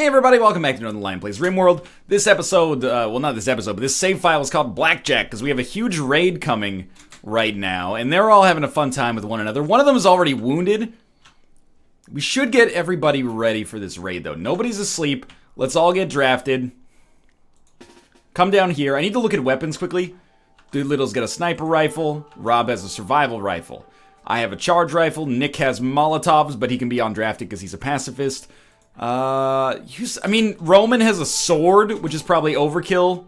Hey everybody, welcome back to Northernlion Plays RimWorld. This episode, well not this episode, but this save file is called Blackjack because we have a huge raid coming right now, and they're all having a fun time with one another. One of them is already wounded. We should get everybody ready for this raid though. Nobody's asleep. Let's all get drafted. Come down here. I need to look at weapons quickly. Doolittle's got a sniper rifle. Rob has a survival rifle. I have a charge rifle. Nick has Molotovs, but he can be undrafted because he's a pacifist. I mean, Roman has a sword, which is probably overkill.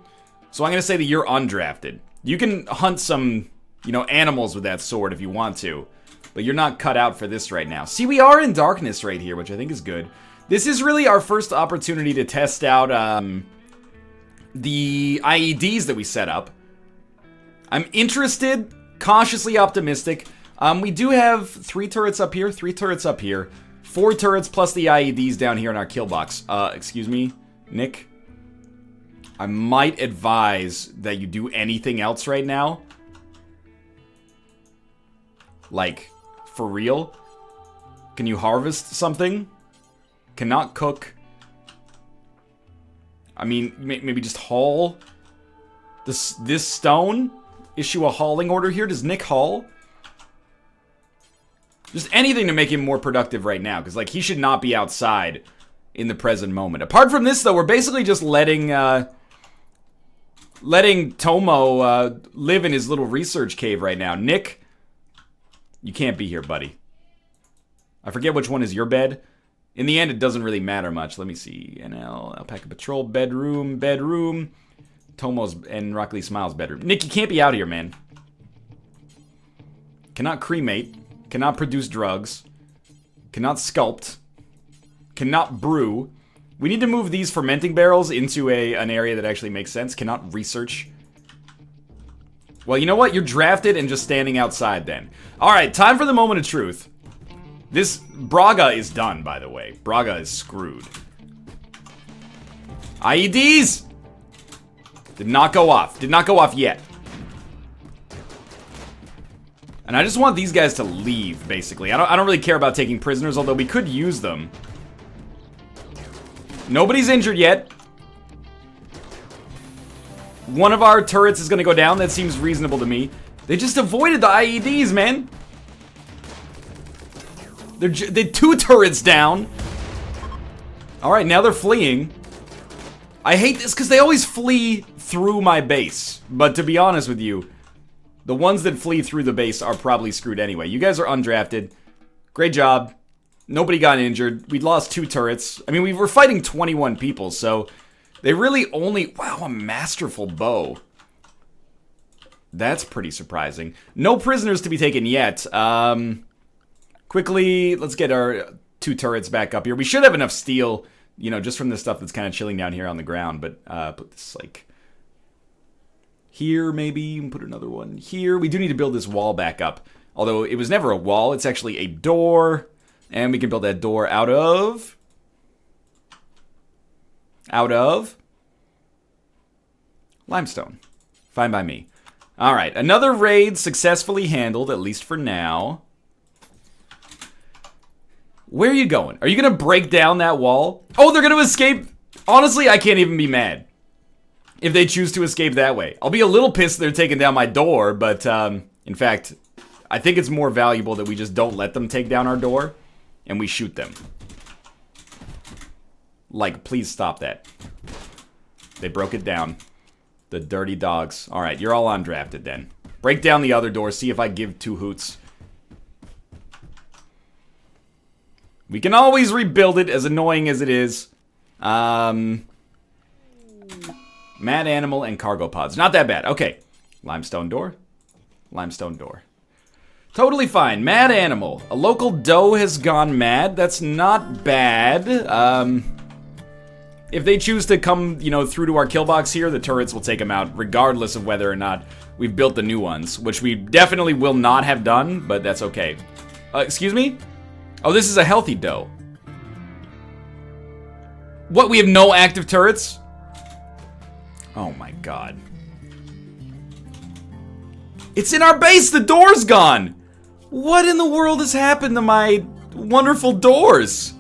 So I'm going to say that you're undrafted. You can hunt some, animals with that sword if you want to. But you're not cut out for this right now. See, we are in darkness right here, which I think is good. This is really our first opportunity to test out the IEDs that we set up. I'm interested, cautiously optimistic. We do have 3 turrets up here, 3 turrets up here. 4 turrets plus the IEDs down here in our kill box. Excuse me, Nick. I might advise that you do anything else right now. Like, for real? Can you harvest something? Cannot cook. I mean, maybe just haul this stone? Issue a hauling order here? Does Nick haul? Just anything to make him more productive right now, because, he should not be outside in the present moment. Apart from this, though, we're basically just letting Tomo live in his little research cave right now. Nick, you can't be here, buddy. I forget which one is your bed. In the end, it doesn't really matter much. Let me see. NL, Alpaca Patrol, bedroom. Tomo's and Rock Lee Smiles' bedroom. Nick, you can't be out here, man. Cannot cremate. Cannot produce drugs. Cannot sculpt. Cannot brew. We need to move these fermenting barrels into an area that actually makes sense. Cannot research. Well, you know what? You're drafted and just standing outside then. Alright, time for the moment of truth. This Braga is done, by the way. Braga is screwed. IEDs! Did not go off. Did not go off yet. And I just want these guys to leave, basically. I don't really care about taking prisoners, although we could use them. Nobody's injured yet. One of our turrets is going to go down. That seems reasonable to me. They just avoided the IEDs, man. They're 2 turrets down. Alright, now they're fleeing. I hate this because they always flee through my base. But to be honest with you, the ones that flee through the base are probably screwed anyway. You guys are undrafted. Great job. Nobody got injured. We lost 2 turrets. I mean, we were fighting 21 people, so they really only... Wow, a masterful bow. That's pretty surprising. No prisoners to be taken yet. Quickly, let's get our 2 turrets back up here. We should have enough steel, just from the stuff that's kind of chilling down here on the ground. But put this, here, maybe. Put another one here. We do need to build this wall back up. Although it was never a wall. It's actually a door. And we can build that door out of limestone. Fine by me. Alright, another raid successfully handled, at least for now. Where are you going? Are you going to break down that wall? Oh, they're going to escape. Honestly, I can't even be mad if they choose to escape that way. I'll be a little pissed they're taking down my door, but in fact, I think it's more valuable that we just don't let them take down our door and we shoot them. Please stop that. They broke it down. The dirty dogs. Alright, you're all undrafted then. Break down the other door, see if I give 2 hoots. We can always rebuild it, as annoying as it is. Mad animal and cargo pods. Not that bad. Okay. Limestone door. Limestone door. Totally fine. Mad animal. A local doe has gone mad. That's not bad. If they choose to come, through to our kill box here, the turrets will take them out, regardless of whether or not we've built the new ones, which we definitely will not have done, but that's okay. Excuse me? Oh, this is a healthy doe. What, we have no active turrets? Oh my god. It's in our base! The door's gone! What in the world has happened to my wonderful doors?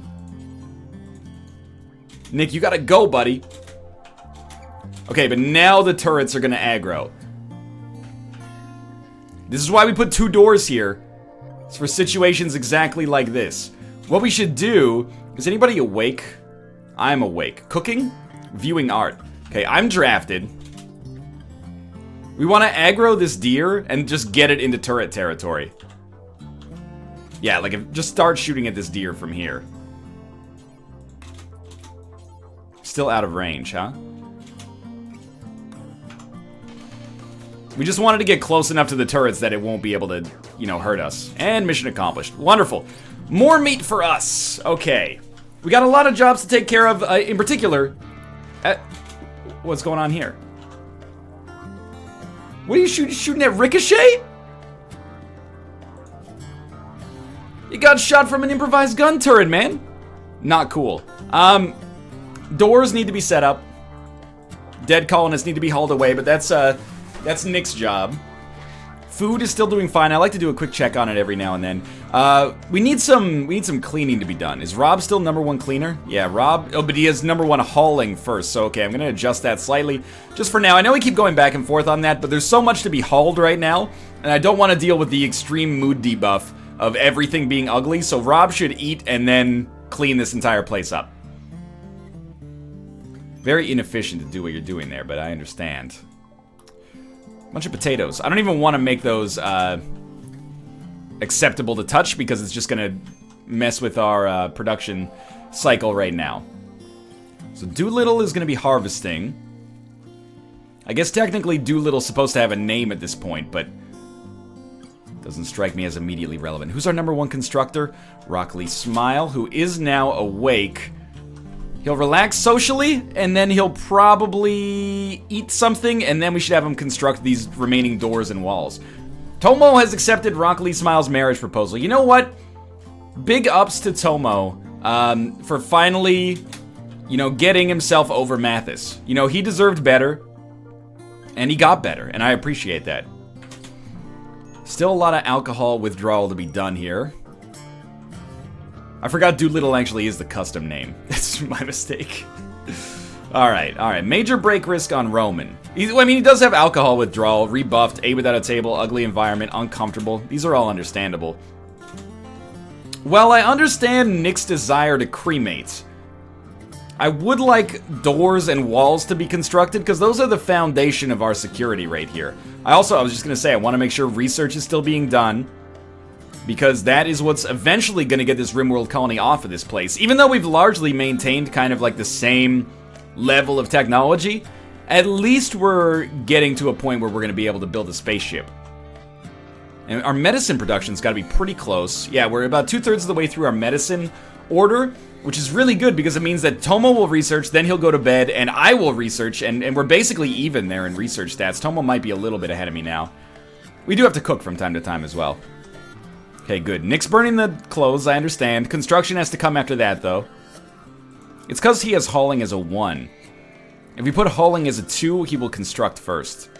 Nick, you gotta go, buddy. Okay, but now the turrets are gonna aggro. This is why we put 2 doors here. It's for situations exactly like this. What we should do... Is anybody awake? I'm awake. Cooking? Viewing art. Okay, I'm drafted. We want to aggro this deer and just get it into turret territory. Yeah, like, just start shooting at this deer from here. Still out of range, huh? We just wanted to get close enough to the turrets that it won't be able to, you know, hurt us. And mission accomplished. Wonderful. More meat for us. Okay. We got a lot of jobs to take care of, in particular... what's going on here? What are you shooting at Ricochet? You got shot from an improvised gun turret, man. Not cool. Doors need to be set up. Dead colonists need to be hauled away, but that's Nick's job. Food is still doing fine. I like to do a quick check on it every now and then. We need some cleaning to be done. Is Rob still #1 cleaner? Yeah, Rob. Oh, but he is #1 hauling first. So okay, I'm gonna adjust that slightly just for now. I know we keep going back and forth on that, but there's so much to be hauled right now, and I don't want to deal with the extreme mood debuff of everything being ugly. So Rob should eat and then clean this entire place up. Very inefficient to do what you're doing there, but I understand. Bunch of potatoes. I don't even want to make those acceptable to touch because it's just gonna mess with our production cycle right now. So Doolittle is gonna be harvesting. I guess technically Doolittle's supposed to have a name at this point, but doesn't strike me as immediately relevant. Who's our #1 constructor? Rockley Smile, who is now awake. He'll relax socially, and then he'll probably eat something, and then we should have him construct these remaining doors and walls. Tomo has accepted Rockley Smile's marriage proposal. You know what? Big ups to Tomo for finally, you know, getting himself over Mathis. You know, he deserved better, and he got better, and I appreciate that. Still a lot of alcohol withdrawal to be done here. I forgot Doolittle actually is the custom name. That's my mistake. Alright. Major break risk on Roman. He does have alcohol withdrawal, rebuffed, A without a table, ugly environment, uncomfortable. These are all understandable. Well, I understand Nick's desire to cremate. I would like doors and walls to be constructed, because those are the foundation of our security right here. I was just going to say, I want to make sure research is still being done, because that is what's eventually going to get this RimWorld colony off of this place. Even though we've largely maintained kind of like the same level of technology, at least we're getting to a point where we're going to be able to build a spaceship. And our medicine production's got to be pretty close. Yeah, we're about 2/3 of the way through our medicine order, which is really good because it means that Tomo will research, then he'll go to bed, and I will research, and we're basically even there in research stats. Tomo might be a little bit ahead of me now. We do have to cook from time to time as well. Okay, good. Nick's burning the clothes, I understand. Construction has to come after that, though. It's because he has hauling as a 1. If we put hauling as a 2, he will construct first.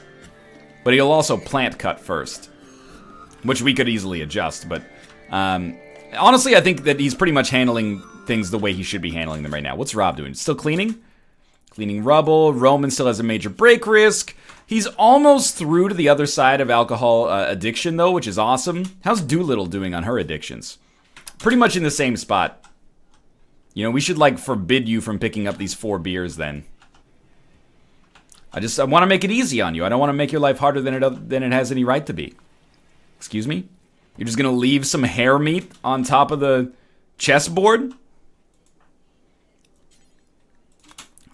But he'll also plant cut first, which we could easily adjust, but honestly, I think that he's pretty much handling things the way he should be handling them right now. What's Rob doing? Still cleaning? Cleaning rubble. Roman still has a major break risk. He's almost through to the other side of alcohol addiction, though, which is awesome. How's Doolittle doing on her addictions? Pretty much in the same spot. You know, we should, like, forbid you from picking up these 4 beers, then. I want to make it easy on you. I don't want to make your life harder than it has any right to be. Excuse me? You're just going to leave some hair meat on top of the chessboard?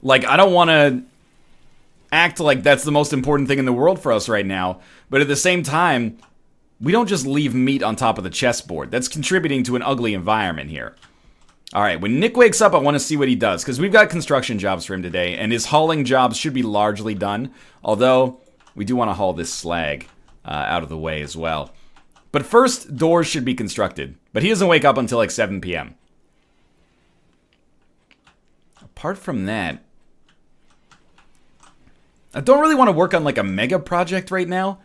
Like, I don't want to act like that's the most important thing in the world for us right now, but at the same time, we don't just leave meat on top of the chessboard. That's contributing to an ugly environment here. Alright, when Nick wakes up, I want to see what he does, because we've got construction jobs for him today, and his hauling jobs should be largely done, although we do want to haul this slag out of the way as well. But first, doors should be constructed, but he doesn't wake up until like 7 p.m. Apart from that, I don't really want to work on like a mega project right now.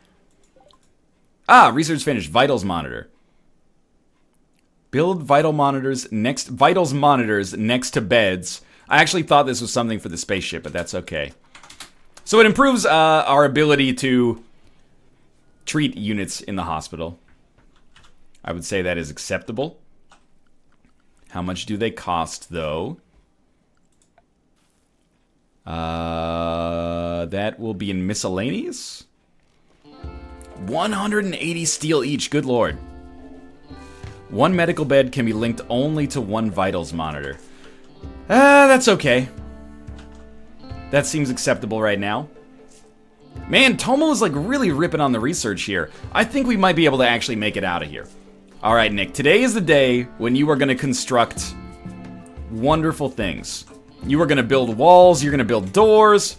Research finished. Vitals monitor. Build vitals monitors next to beds. I actually thought this was something for the spaceship, but that's okay. So it improves our ability to treat units in the hospital. I would say that is acceptable. How much do they cost, though? That will be in miscellaneous. 180 steel each, good lord. One medical bed can be linked only to one vitals monitor. That's okay. That seems acceptable right now. Man, Tomo is like really ripping on the research here. I think we might be able to actually make it out of here. All right, Nick, today is the day when you are going to construct wonderful things. You are going to build walls, you're going to build doors.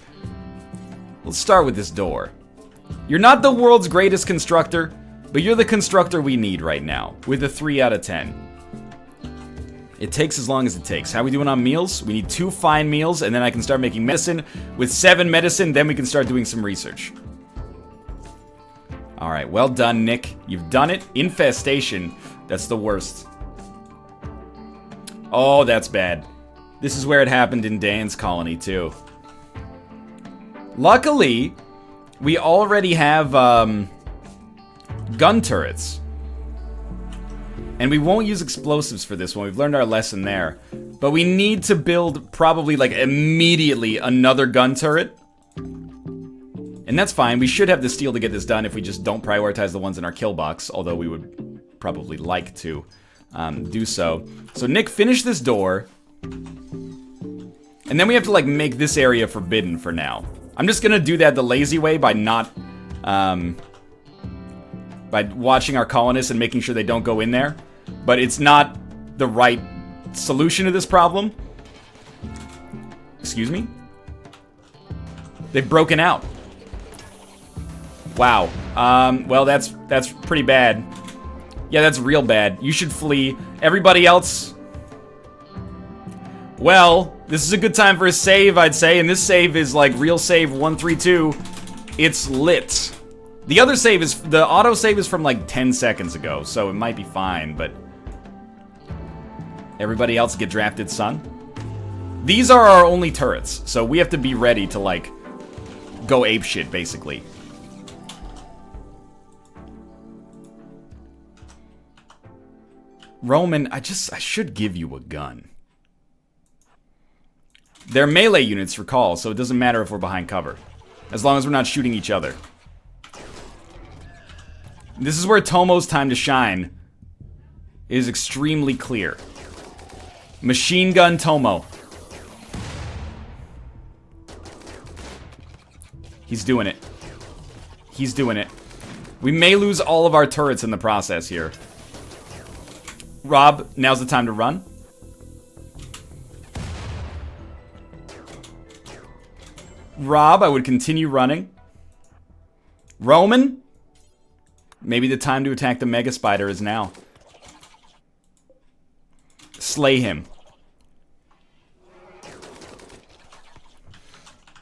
Let's start with this door. You're not the world's greatest constructor, but you're the constructor we need right now, with a 3 out of 10. It takes as long as it takes. How are we doing on meals? We need 2 fine meals, and then I can start making medicine. With 7 medicine, then we can start doing some research. Alright, well done, Nick. You've done it. Infestation. That's the worst. Oh, that's bad. This is where it happened in Dan's colony, too. Luckily, we already have gun turrets. And we won't use explosives for this one. We've learned our lesson there. But we need to build probably like immediately another gun turret. And that's fine. We should have the steel to get this done if we just don't prioritize the ones in our kill box. Although we would probably like to do so. So Nick, finish this door. And then we have to like make this area forbidden for now. I'm just gonna do that the lazy way by not by watching our colonists and making sure they don't go in there. But it's not the right solution to this problem. Excuse me? They've broken out. Wow. Well, that's pretty bad. Yeah, that's real bad. You should flee. Everybody else... Well, this is a good time for a save, I'd say. And this save is like real save 132. It's lit. The other save is... The auto save is from like 10 seconds ago, so it might be fine, but... Everybody else get drafted, son. These are our only turrets, so we have to be ready to, like, go apeshit, basically. Roman, I should give you a gun. They're melee units, recall, so it doesn't matter if we're behind cover. As long as we're not shooting each other. This is where Tomo's time to shine is extremely clear. Machine gun Tomo. He's doing it. He's doing it. We may lose all of our turrets in the process here. Rob, now's the time to run. Rob, I would continue running. Roman, maybe the time to attack the Mega Spider is now. Slay him.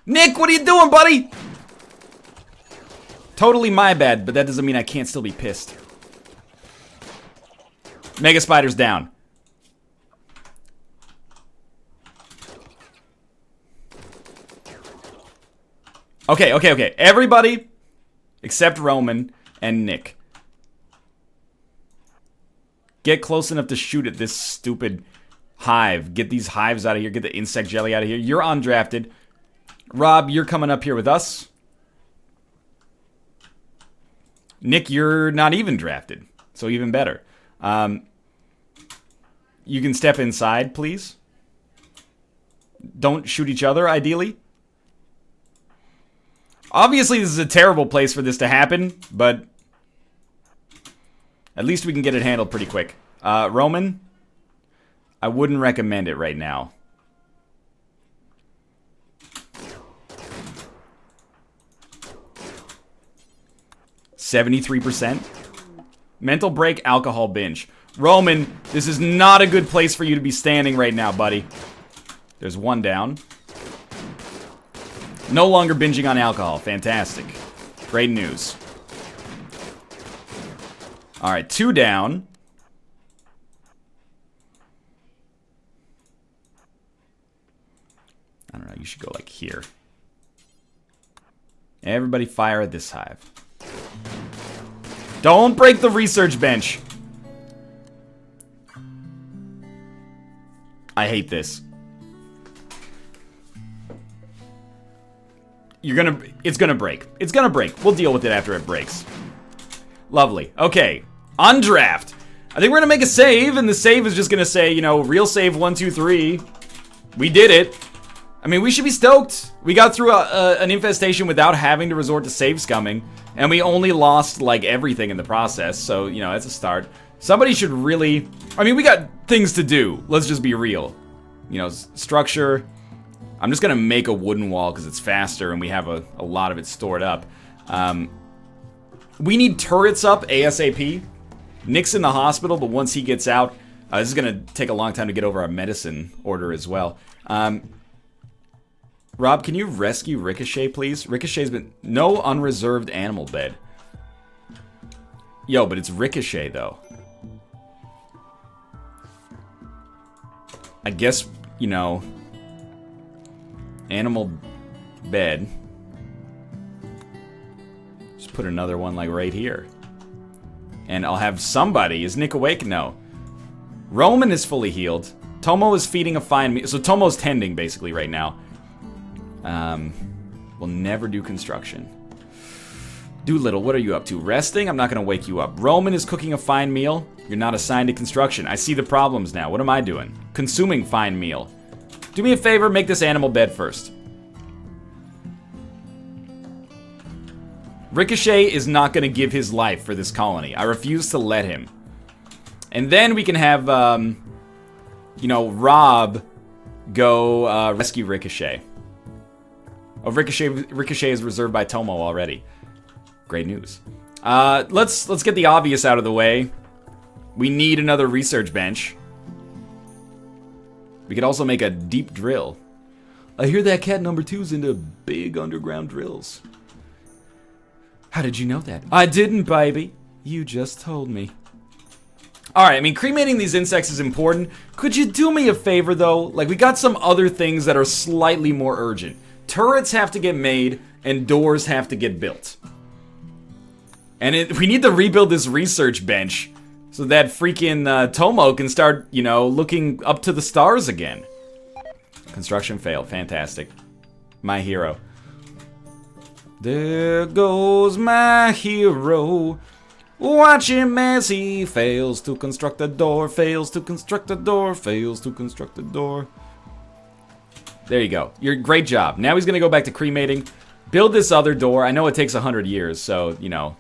Nick, what are you doing, buddy? Totally my bad, but that doesn't mean I can't still be pissed. Mega Spider's down. Okay. Everybody except Roman and Nick. Get close enough to shoot at this stupid hive. Get these hives out of here. Get the insect jelly out of here. You're undrafted. Rob, you're coming up here with us. Nick, you're not even drafted. So even better. You can step inside, please. Don't shoot each other, ideally. Obviously, this is a terrible place for this to happen, but at least we can get it handled pretty quick. Roman, I wouldn't recommend it right now. %73%. Mental break, alcohol binge. Roman, this is not a good place for you to be standing right now, buddy. There's one down. No longer binging on alcohol. Fantastic. Great news. Alright, 2 down. I don't know, you should go like here. Everybody fire at this hive. Don't break the research bench. I hate this. It's gonna break. It's gonna break. We'll deal with it after it breaks. Lovely. Okay. On draft. I think we're gonna make a save, and the save is just gonna say, you know, real save 1, 2, 3. We did it. I mean, we should be stoked. We got through an infestation without having to resort to save scumming, and we only lost, like, everything in the process, so, you know, that's a start. Somebody should really... I mean, we got things to do. Let's just be real. You know, structure. I'm just gonna make a wooden wall because it's faster, and we have a lot of it stored up. We need turrets up ASAP. Nick's in the hospital, but once he gets out... this is gonna take a long time to get over our medicine order as well. Rob, can you rescue Ricochet, please? Ricochet's been... No unreserved animal bed. Yo, but it's Ricochet, though. I guess, you know... Animal bed. Just put another one, like, right here. And I'll have somebody... Is Nick awake? No. Roman is fully healed. Tomo is feeding a fine meal. So Tomo's tending, basically, right now. We'll never do construction. Doolittle, what are you up to? Resting? I'm not gonna wake you up. Roman is cooking a fine meal. You're not assigned to construction. I see the problems now. What am I doing? Consuming fine meal. Do me a favor, make this animal bed first. Ricochet is not gonna give his life for this colony. I refuse to let him. And then we can have, you know, Rob go rescue Ricochet. Oh, Ricochet is reserved by Tomo already. Great news. Let's get the obvious out of the way. We need another research bench. We could also make a deep drill. I hear that cat number 2's into big underground drills. How did you know that? I didn't, baby. You just told me. Alright, I mean, cremating these insects is important. Could you do me a favor, though? Like, we got some other things that are slightly more urgent. Turrets have to get made, and doors have to get built. And we need to rebuild this research bench so that freaking Tomo can start, you know, looking up to the stars again. Construction failed. Fantastic. My hero. There goes my hero. Watch him as he fails to construct a door, fails to construct a door, fails to construct a door. There you go. Great job. Now he's going to go back to cremating. Build this other door. I know it takes 100 years, so, you know.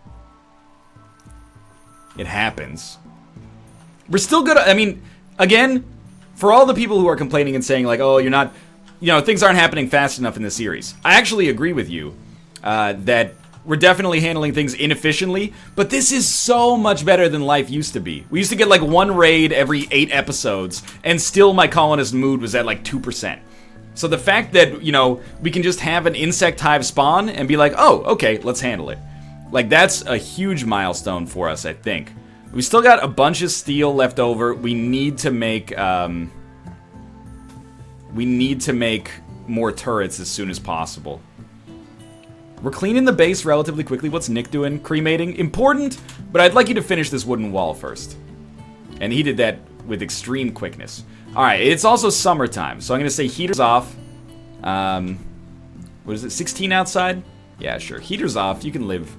It happens. We're still good. I mean, again, for all the people who are complaining and saying, like, oh, you're not, you know, things aren't happening fast enough in this series. I actually agree with you that we're definitely handling things inefficiently, but this is so much better than life used to be. We used to get, like, one raid every 8 episodes, and still my colonist mood was at, like, 2%. So the fact that, you know, we can just have an insect hive spawn and be like, oh, okay, let's handle it. Like, that's a huge milestone for us, I think. We still got a bunch of steel left over. We need to make, more turrets as soon as possible. We're cleaning the base relatively quickly. What's Nick doing? Cremating? Important, but I'd like you to finish this wooden wall first. And he did that with extreme quickness. Alright, it's also summertime, so I'm going to say heaters off. What is it, 16 outside? Yeah, sure. Heaters off. You can live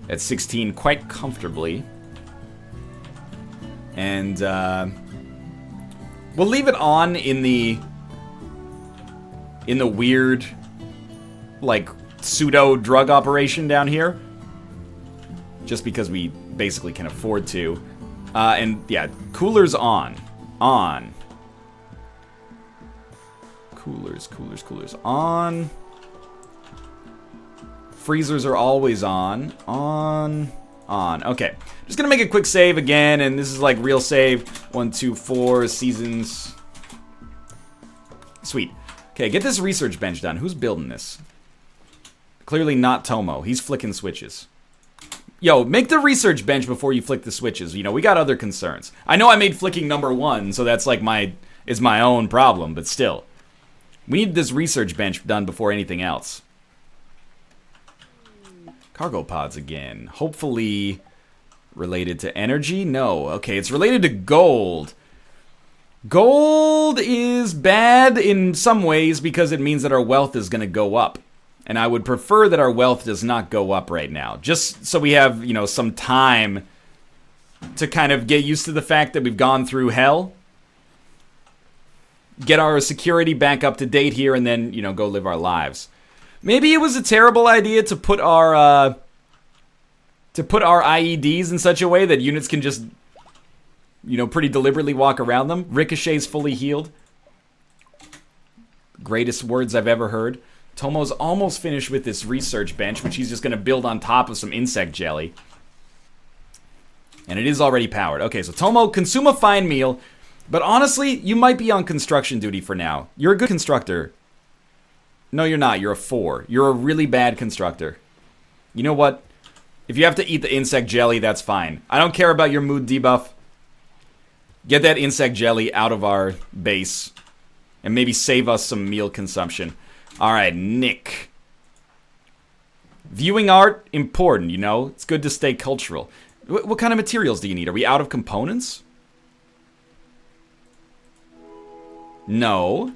at 16 quite comfortably. And, we'll leave it on in the weird, like, pseudo-drug operation down here. Just because we basically can afford to. And, yeah, coolers on. On. Coolers on. Freezers are always on. On. Okay. Just gonna make a quick save again, and this is like real save. 1, 2, 4 seasons. Sweet. Okay, get this research bench done. Who's building this? Clearly not Tomo. He's flicking switches. Yo, make the research bench before you flick the switches. You know, we got other concerns. I know I made flicking number 1, so that's like my own problem, but still. We need this research bench done before anything else. Cargo pods again. Hopefully related to energy? No. Okay, it's related to gold. Gold is bad in some ways because it means that our wealth is going to go up. And I would prefer that our wealth does not go up right now. Just so we have, you know, some time to kind of get used to the fact that we've gone through hell. Get our security back up to date here and then, you know, go live our lives. Maybe it was a terrible idea to put our IEDs in such a way that units can just, you know, pretty deliberately walk around them. Ricochet's fully healed. Greatest words I've ever heard. Tomo's almost finished with this research bench, which he's just going to build on top of some insect jelly. And it is already powered. Okay, so Tomo, consume a fine meal. But honestly, you might be on construction duty for now. You're a good constructor. No, you're not. You're a 4. You're a really bad constructor. You know what? If you have to eat the insect jelly, that's fine. I don't care about your mood debuff. Get that insect jelly out of our base. And maybe save us some meal consumption. Alright, Nick. Viewing art, important, you know? It's good to stay cultural. What kind of materials do you need? Are we out of components? No.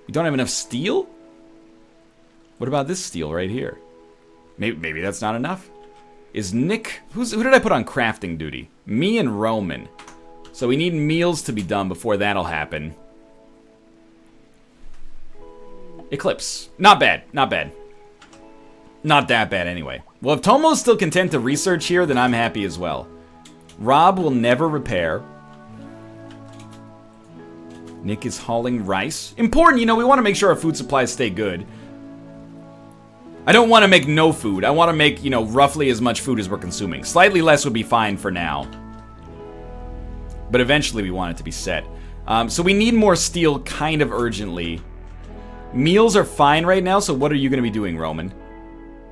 We don't have enough steel? What about this steel right here? Maybe that's not enough. Is Nick... Who did I put on crafting duty? Me and Roman. So we need meals to be done before that'll happen. Eclipse. Not bad. Not bad. Not that bad anyway. Well, if Tomo's still content to research here, then I'm happy as well. Rob will never repair. Nick is hauling rice. Important, you know, we want to make sure our food supplies stay good. I don't want to make no food. I want to make, you know, roughly as much food as we're consuming. Slightly less would be fine for now. But eventually we want it to be set. So we need more steel kind of urgently. Meals are fine right now, so what are you going to be doing, Roman?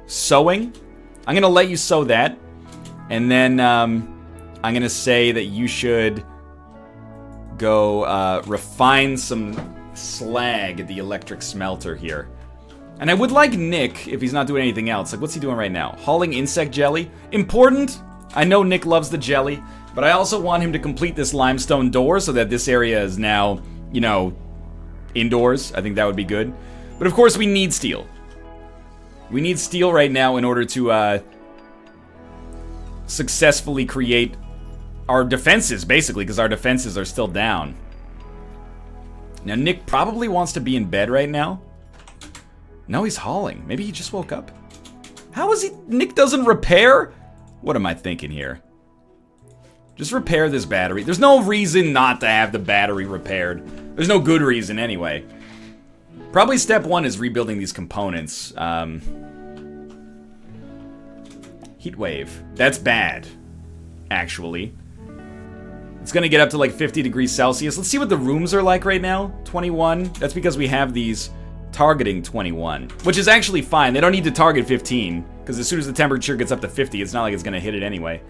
Sewing? I'm going to let you sew that. And then I'm going to say that you should go refine some slag at the electric smelter here. And I would like Nick, if he's not doing anything else, like what's he doing right now? Hauling insect jelly? Important. I know Nick loves the jelly, but I also want him to complete this limestone door so that this area is now, you know, indoors. I think that would be good. But of course we need steel. We need steel right now in order to successfully create our defenses, basically, because our defenses are still down. Now, Nick probably wants to be in bed right now. No, he's hauling. Maybe he just woke up. How is he? Nick doesn't repair? What am I thinking here? Just repair this battery. There's no reason not to have the battery repaired. There's no good reason anyway. Probably step 1 is rebuilding these components. Heat wave. That's bad, actually. It's gonna get up to like 50 degrees Celsius. Let's see what the rooms are like right now. 21. That's because we have these targeting 21, which is actually fine. They don't need to target 15, because as soon as the temperature gets up to 50, it's not like it's gonna hit it anyway.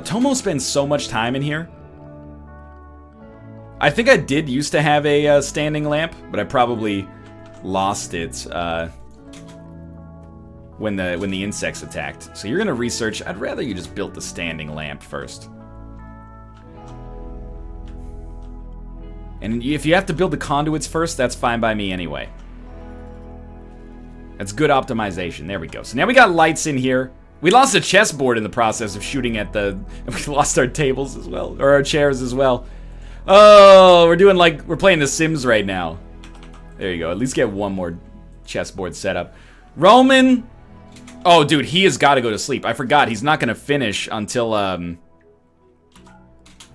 Tomo spends so much time in here. I think I did used to have a standing lamp, but I probably lost it when the insects attacked. So you're gonna research. I'd rather you just built the standing lamp first. And if you have to build the conduits first, that's fine by me anyway. That's good optimization. There we go. So now we got lights in here. We lost a chessboard in the process of shooting at the... We lost our tables as well, or our chairs as well. Oh, we're playing The Sims right now. There you go. At least get one more chessboard set up. Roman. Oh, dude, he has got to go to sleep. I forgot. He's not gonna finish until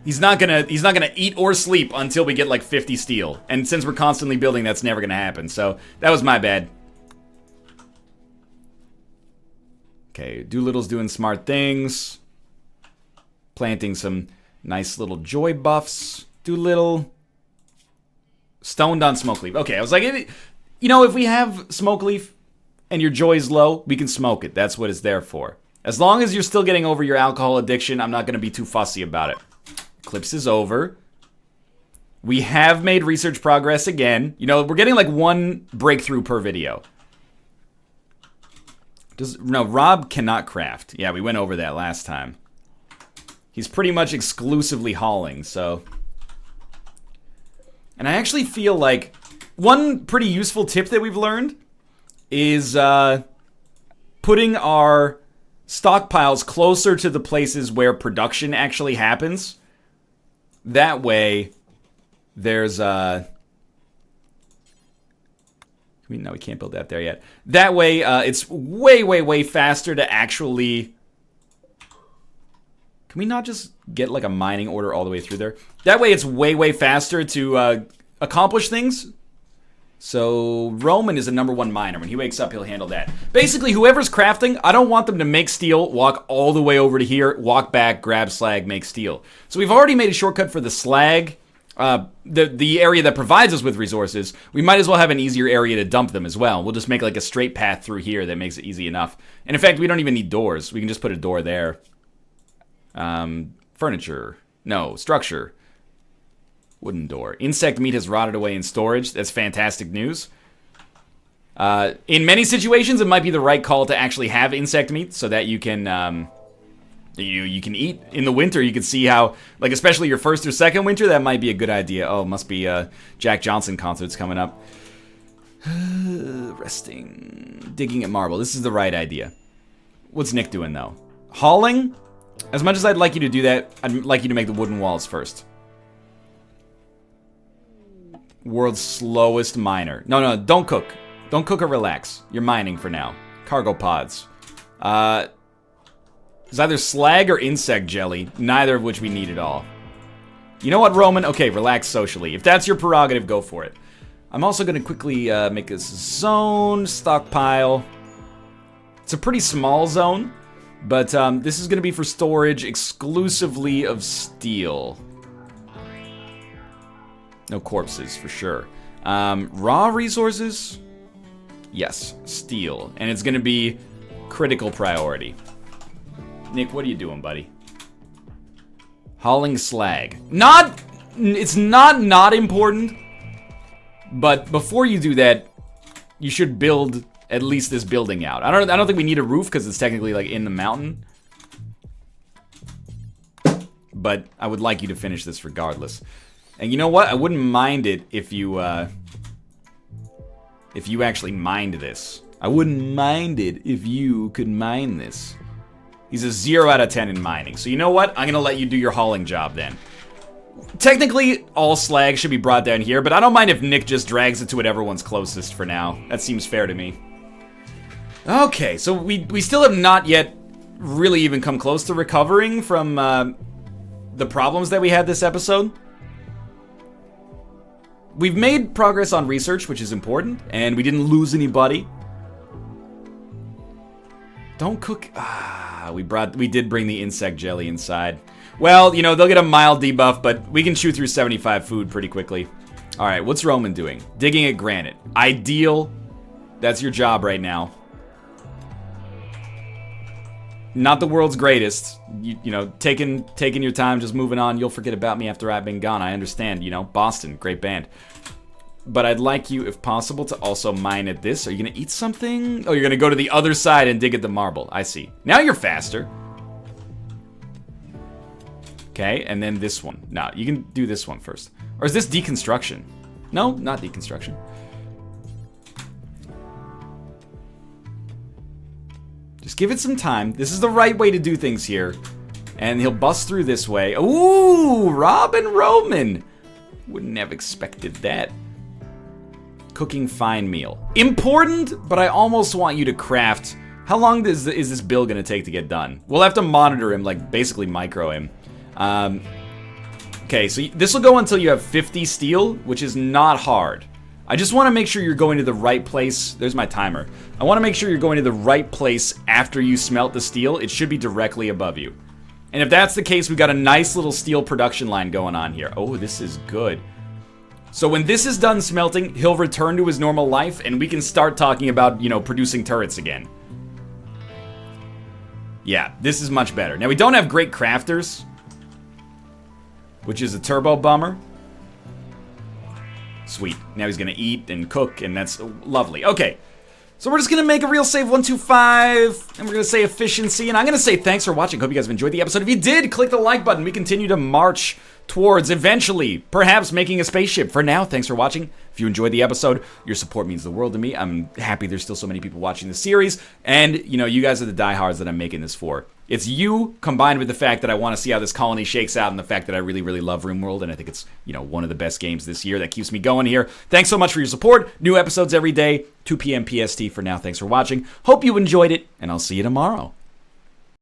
He's not gonna eat or sleep until we get like 50 steel. And since we're constantly building, that's never gonna happen. So that was my bad. Okay, Doolittle's doing smart things. Planting some nice little joy buffs. Doolittle. Stoned on Smoke Leaf. Okay, I was like, you know, if we have Smoke Leaf and your joy's low, we can smoke it. That's what it's there for. As long as you're still getting over your alcohol addiction, I'm not going to be too fussy about it. Eclipse is over. We have made research progress again. You know, we're getting like 1 breakthrough per video. No, Rob cannot craft. Yeah, we went over that last time. He's pretty much exclusively hauling, so. And I actually feel like one pretty useful tip that we've learned is putting our stockpiles closer to the places where production actually happens. That way, there's no, we can't build that there yet. That way, it's way faster to actually. Can we not just get like a mining order all the way through there? That way, it's way faster to accomplish things. So Roman is a #1 miner. When he wakes up, he'll handle that. Basically, whoever's crafting, I don't want them to make steel, walk all the way over to here, walk back, grab slag, make steel. So we've already made a shortcut for the slag. The area that provides us with resources, we might as well have an easier area to dump them as well. We'll just make like a straight path through here that makes it easy enough. And in fact, we don't even need doors. We can just put a door there. Furniture. No, structure. Wooden door. Insect meat has rotted away in storage. That's fantastic news. In many situations, it might be the right call to actually have insect meat so that you can you can eat in the winter. You can see how, like, especially your first or second winter, that might be a good idea. Oh, must be Jack Johnson concerts coming up. Resting. Digging at marble. This is the right idea. What's Nick doing, though? Hauling? As much as I'd like you to do that, I'd like you to make the wooden walls first. World's slowest miner. No, don't cook. Don't cook or relax. You're mining for now. Cargo pods. It's either slag or insect jelly, neither of which we need at all. You know what, Roman? Okay, relax socially. If that's your prerogative, go for it. I'm also going to quickly make a zone stockpile. It's a pretty small zone, but this is going to be for storage exclusively of steel. No corpses, for sure. Raw resources? Yes, steel. And it's going to be critical priority. Nick, what are you doing, buddy? Hauling slag. It's not important. But before you do that, you should build at least this building out. I don't think we need a roof because it's technically like in the mountain. But I would like you to finish this regardless. And you know what? I wouldn't mind it if you actually mined this. I wouldn't mind it if you could mine this. He's a 0 out of 10 in mining. So you know what? I'm gonna let you do your hauling job then. Technically, all slag should be brought down here, but I don't mind if Nick just drags it to whatever one's closest for now. That seems fair to me. Okay, so we still have not yet really even come close to recovering from the problems that we had this episode. We've made progress on research, which is important, and we didn't lose anybody. Don't cook. We did bring the insect jelly inside. Well, you know, they'll get a mild debuff, but we can chew through 75 food pretty quickly. All right, what's Roman doing? Digging at granite. Ideal. That's your job right now. Not the world's greatest. You know, taking your time, just moving on. You'll forget about me after I've been gone. I understand, you know. Boston, great band. But I'd like you, if possible, to also mine at this. Are you going to eat something? Oh, you're going to go to the other side and dig at the marble. I see. Now you're faster. Okay, and then this one. No, you can do this one first. Or is this deconstruction? No, not deconstruction. Just give it some time. This is the right way to do things here. And he'll bust through this way. Ooh, Rob and Roman. Wouldn't have expected that. Cooking fine meal. Important, but I almost want you to craft. How long is this build going to take to get done? We'll have to monitor him, like basically micro him. Okay, so this will go until you have 50 steel, which is not hard. I just want to make sure you're going to the right place. There's my timer. I want to make sure you're going to the right place after you smelt the steel. It should be directly above you. And if that's the case, we've got a nice little steel production line going on here. Oh, this is good. So when this is done smelting, he'll return to his normal life, and we can start talking about, you know, producing turrets again. Yeah, this is much better. Now, we don't have great crafters, which is a turbo bummer. Sweet. Now he's going to eat and cook, and that's lovely. Okay. So we're just going to make a real save 125, and we're going to say efficiency, and I'm going to say thanks for watching. Hope you guys have enjoyed the episode. If you did, click the like button. We continue to march towards eventually perhaps making a spaceship. For now, thanks for watching. If you enjoyed the episode, your support means the world to me. I'm happy there's still so many people watching the series, and you guys are the diehards that I'm making this for. It's you combined with the fact that I want to see how this colony shakes out and the fact that I really, really love RimWorld, and I think it's, one of the best games this year that keeps me going here. Thanks so much for your support. New episodes every day, 2 p.m. PST for now. Thanks for watching. Hope you enjoyed it, and I'll see you tomorrow.